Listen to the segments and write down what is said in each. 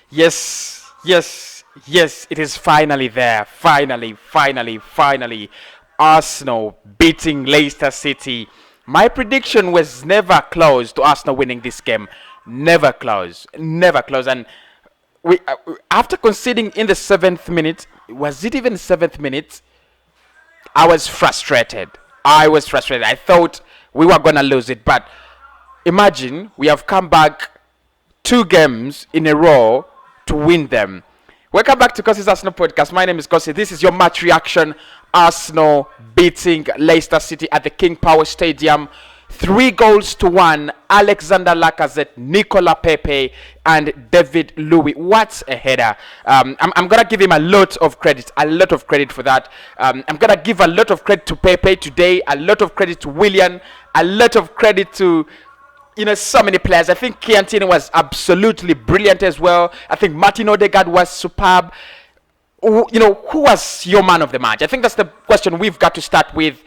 Yes, yes, yes, it is finally there. Finally, finally, finally. Arsenal beating Leicester City. My prediction was never close to Arsenal winning this game. Never close. Never close. And after conceding in the 7th minute, was it even 7th minute? I was frustrated. I was frustrated. I thought we were going to lose it. But imagine we have come back 2 games in a row to win them. Welcome back to Kosi's Arsenal podcast. My name is Kosi. This is your match reaction. Arsenal beating Leicester City at the King Power Stadium. 3 goals to 1. Alexander Lacazette, Nicola Pepe, and David Louis. What a header. I'm going to give him a lot of credit. A lot of credit for that. I'm going to give a lot of credit to Pepe today. A lot of credit to Willian. A lot of credit to so many players. I think Chiantini was absolutely brilliant as well. I think Martin Odegaard was superb. Who was your man of the match? I think that's the question we've got to start with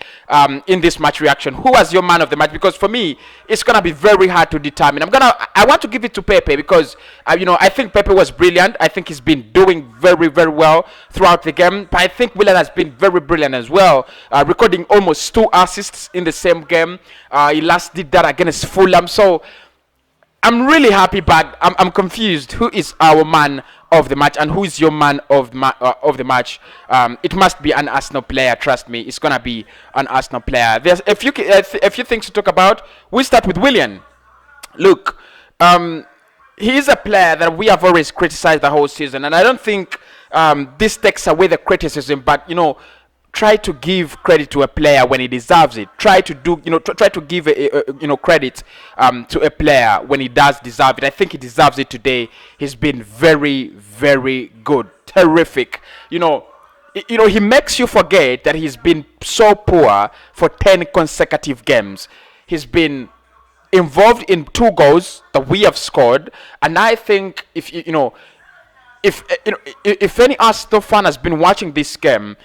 in this match reaction. Who was your man of the match? Because for me, it's gonna be very hard to determine. I want to give it to Pepe because I think Pepe was brilliant. I think he's been doing very, very well throughout the game. But I think Willian has been very brilliant as well, recording almost 2 assists in the same game. He last did that against Fulham. So I'm really happy, but I'm confused. Who is our man of the match, and who is your man of the match? It must be an Arsenal player. Trust me, it's gonna be an Arsenal player. There's a few things to talk about. We start with Willian. Look, he is a player that we have always criticized the whole season, and I don't think this takes away the criticism. But try to give credit to a player when he deserves it. Try to give credit to a player when he does deserve it. I think he deserves it today. He's been very, very good, terrific. He makes you forget that he's been so poor for 10 consecutive games. He's been involved in 2 goals that we have scored, and I think if any Arsenal fan has been watching this game,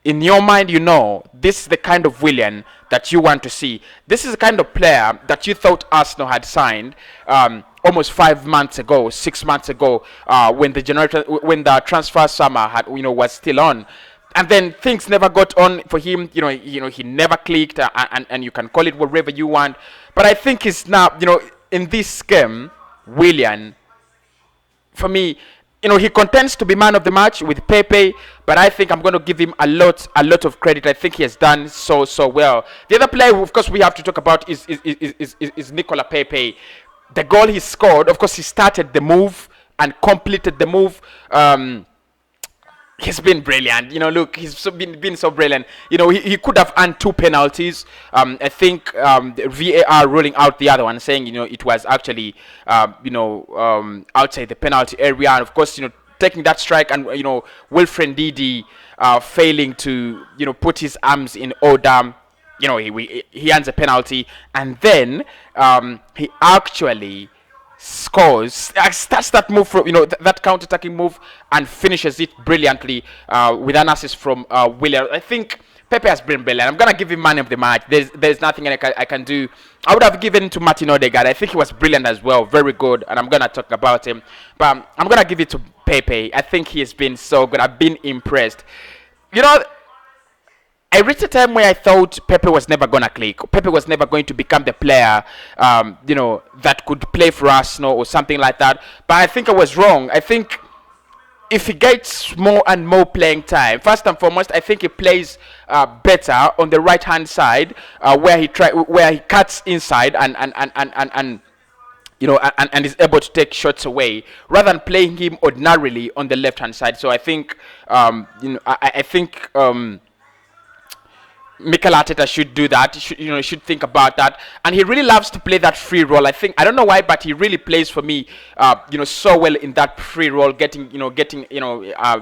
in your mind, this is the kind of Willian that you want to see. This is the kind of player that you thought Arsenal had signed almost 5 months ago, 6 months ago, when the transfer summer was still on, and then things never got on for him. He never clicked, and you can call it whatever you want. But I think he's now, in this game, Willian, for me, he contends to be man of the match with Pepe, but I think I'm going to give him a lot of credit. I think he has done so well. The other player, of course, we have to talk about is Nicola Pepe. The goal he scored, of course, he started the move and completed the move. He's been brilliant. Look, he's been so brilliant. He could have earned 2 penalties. I think the VAR ruling out the other one, saying it was actually outside the penalty area, and of course taking that strike, and Wilfred Ndidi failing to put his arms in order. He earns a penalty, and then he actually scores, starts that move from that counter-attacking move, and finishes it brilliantly with an assist from Willian. I think Pepe has been brilliant. I'm gonna give him man of the match. There's nothing I can do. I would have given to Martin Odegaard. I think he was brilliant as well, very good, and I'm gonna talk about him. But I'm gonna give it to Pepe. I think he has been so good. I've been impressed. I reached a time where I thought Pepe was never going to click. Pepe was never going to become the player, that could play for Arsenal or something like that. But I think I was wrong. I think if he gets more and more playing time, first and foremost, I think he plays better on the right-hand side, where he cuts inside and is able to take shots away, rather than playing him ordinarily on the left-hand side. So I think, I think. Mikel Arteta should do that. Should think about that, and he really loves to play that free role. I don't know why, but he really plays for me, so well in that free role,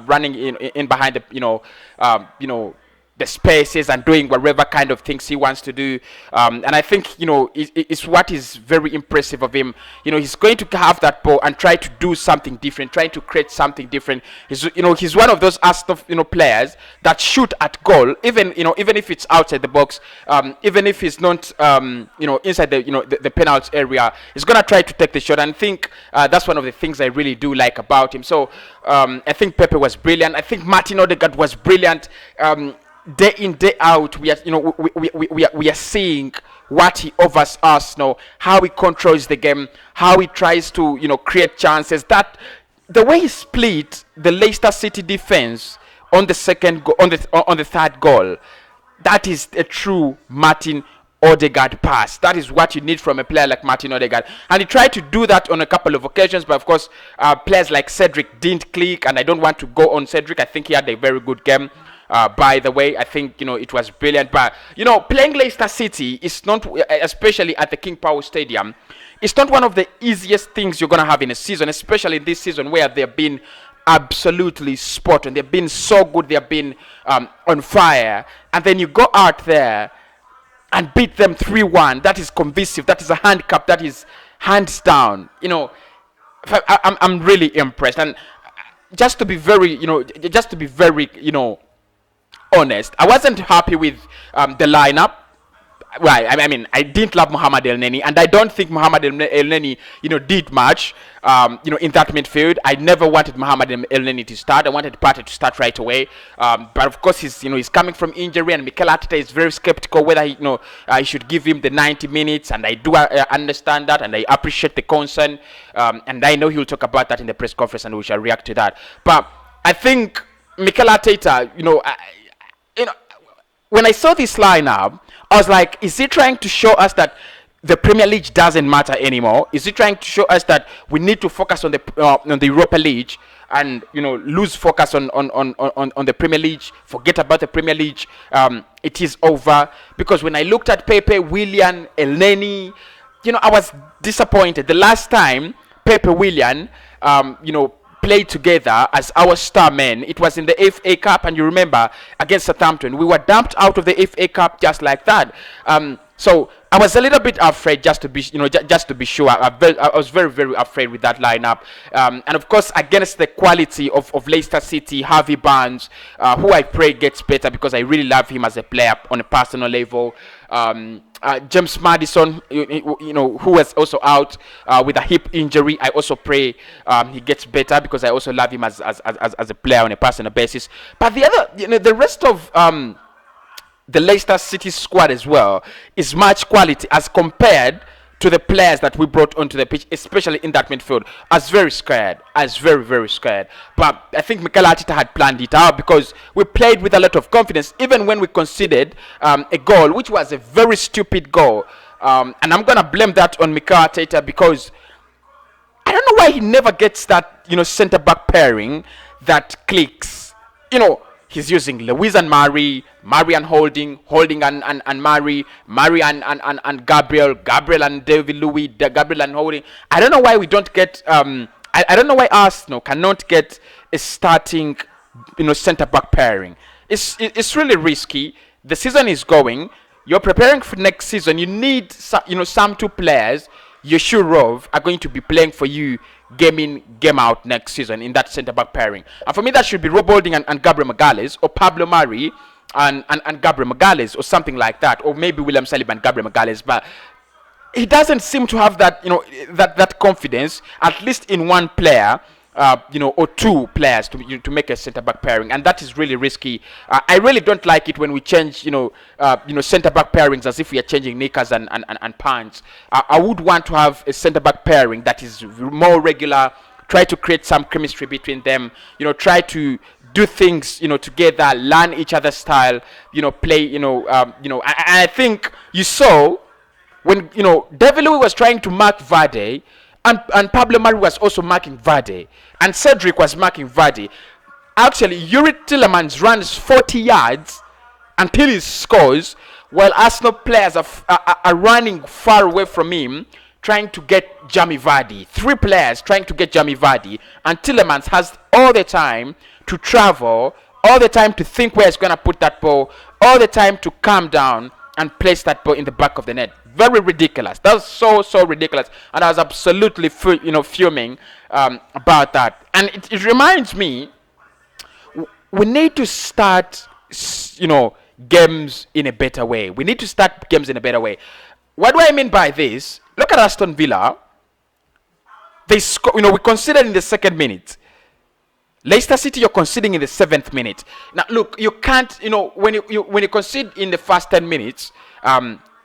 running in behind the, the spaces and doing whatever kind of things he wants to do. And I think, it's what is very impressive of him. He's going to have that ball and try to do something different, trying to create something different. He's one of those players that shoot at goal, even if it's outside the box, even if it's not, inside the penalty area, he's gonna try to take the shot. And I think that's one of the things I really do like about him. So I think Pepe was brilliant. I think Martin Odegaard was brilliant. Day in, day out, we are seeing what he offers Arsenal, how he controls the game, how he tries to create chances. That the way he split the Leicester City defense on the on the third goal, that is a true Martin Odegaard pass. That is what you need from a player like Martin Odegaard, and he tried to do that on a couple of occasions, but of course players like Cedric didn't click, and I don't want to go on Cedric. I think he had a very good game. By the way, I think it was brilliant. But playing Leicester City is not, especially at the King Power Stadium, it's not one of the easiest things you're gonna have in a season, especially this season where they've been absolutely spot on. They've been so good. They've been on fire, and then you go out there and beat them 3-1. That is convincing. That is a handicap. That is hands down. I'm really impressed. And just to be very, honest, I wasn't happy with the lineup. Well, I mean, I didn't love Mohamed Elneny, and I don't think Mohamed Elneny, did much, in that midfield. I never wanted Mohamed Elneny to start. I wanted Partey to start right away. But of course, he's coming from injury, and Mikel Arteta is very skeptical whether he should give him the 90 minutes. And I do understand that, and I appreciate the concern. And I know he will talk about that in the press conference, and we shall react to that. But I think Mikel Arteta, when I saw this lineup, I was like, is he trying to show us that the Premier League doesn't matter anymore? Is he trying to show us that we need to focus on the Europa League and lose focus on the Premier League, forget about the Premier League? It is over. Because when I looked at Pepe, Willian, Elneny, I was disappointed. The last time Pepe, Willian, played together as our star men, it was in the FA Cup, and you remember against Southampton, we were dumped out of the FA Cup just like that. So I was a little bit afraid, just to be sure. I was very, very afraid with that lineup. And of course, against the quality of Leicester City, Harvey Barnes, who I pray gets better because I really love him as a player on a personal level. James Maddison, who was also out with a hip injury. I also pray he gets better because I also love him as a player on a personal basis. But the rest of the Leicester City squad as well is much quality as compared to the players that we brought onto the pitch, especially in that midfield. I was very scared. I was very, very scared. But I think Mikel Arteta had planned it out because we played with a lot of confidence, even when we conceded a goal, which was a very stupid goal. And I'm going to blame that on Mikel Arteta because I don't know why he never gets that, centre-back pairing that clicks. He's using Lewis and Murray and Holding and Murray and Gabriel and David Louis, Gabriel and Holding. I don't know why we don't get, I don't know why Arsenal cannot get a starting, centre-back pairing. It's really risky. The season is going. You're preparing for next season. You need, some two players you're sure of are going to be playing for you game in, game out next season in that centre-back pairing. And for me, that should be Rob Holding and Gabriel Magalhaes, or Pablo Mari and Gabriel Magalhaes, or something like that, or maybe William Saliba and Gabriel Magalhaes. But he doesn't seem to have that, that confidence, at least in one player, or two players to make a centre-back pairing, and that is really risky. I really don't like it when we change, centre-back pairings as if we are changing knickers and pants. I would want to have a centre-back pairing that is more regular. Try to create some chemistry between them. Try to do things, together, learn each other's style. Play. I think you saw when David Louis was trying to mark Vardy. And Pablo Mari was also marking Vardy. And Cedric was marking Vardy. Actually, Yuri Tillemans runs 40 yards until he scores, while Arsenal players are running far away from him, trying to get Jamie Vardy. 3 players trying to get Jamie Vardy. And Tillemans has all the time to travel, all the time to think where he's going to put that ball, all the time to calm down and place that ball in the back of the net. Very ridiculous. That was so ridiculous, and I was absolutely fuming about that. And it reminds me, we need to start games in a better way. We need to start games in a better way. What do I mean by this? Look at Aston Villa. They score. We conceded in the second minute. Leicester City, you're conceding in the 7th minute. Now, look, you can't. When you concede in the first 10 minutes,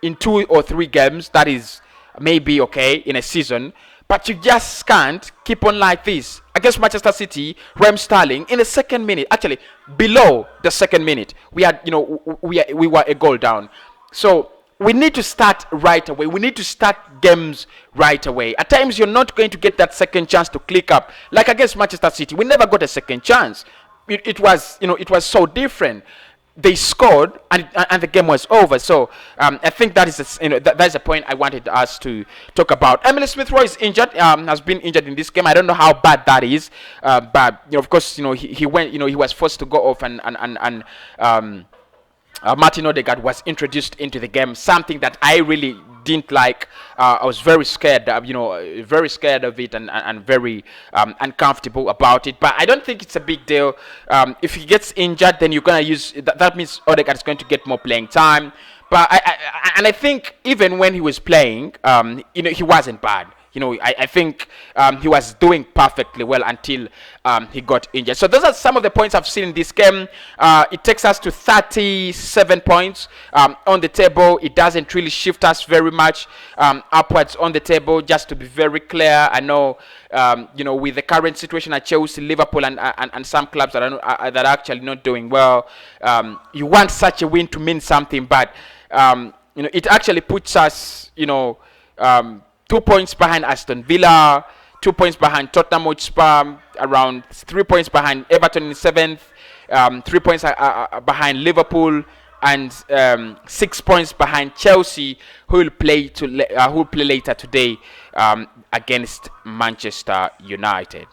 in 2 or 3 games, that is maybe okay in a season. But you just can't keep on like this. Against Manchester City, Raheem Sterling in the 2nd minute, actually below the 2nd minute, we had, we were a goal down. So we need to start right away. We need to start games right away. At times, you're not going to get that second chance to click up. Like against Manchester City, we never got a second chance. It was so different. They scored and the game was over. So I think that is that is a point I wanted us to talk about. Emily Smith-Rowe is injured. Has been injured in this game. I don't know how bad that is, but of course he went. He was forced to go off and Martin Odegaard was introduced into the game. Something that I really didn't like. I was very scared, very scared of it and very uncomfortable about it. But I don't think it's a big deal. If he gets injured, then you're gonna use that means Odegaard is going to get more playing time. But I think even when he was playing, he wasn't bad. I think he was doing perfectly well until he got injured. So those are some of the points I've seen in this game. It takes us to 37 points on the table. It doesn't really shift us very much upwards on the table. Just to be very clear, I know with the current situation at Chelsea, Liverpool, and some clubs that are actually not doing well, you want such a win to mean something, but it actually puts us 2 points behind Aston Villa, 2 points behind Tottenham Hotspur, around 3 points behind Everton in 7th, 3 points behind Liverpool, and 6 points behind Chelsea, who will play later today against Manchester United.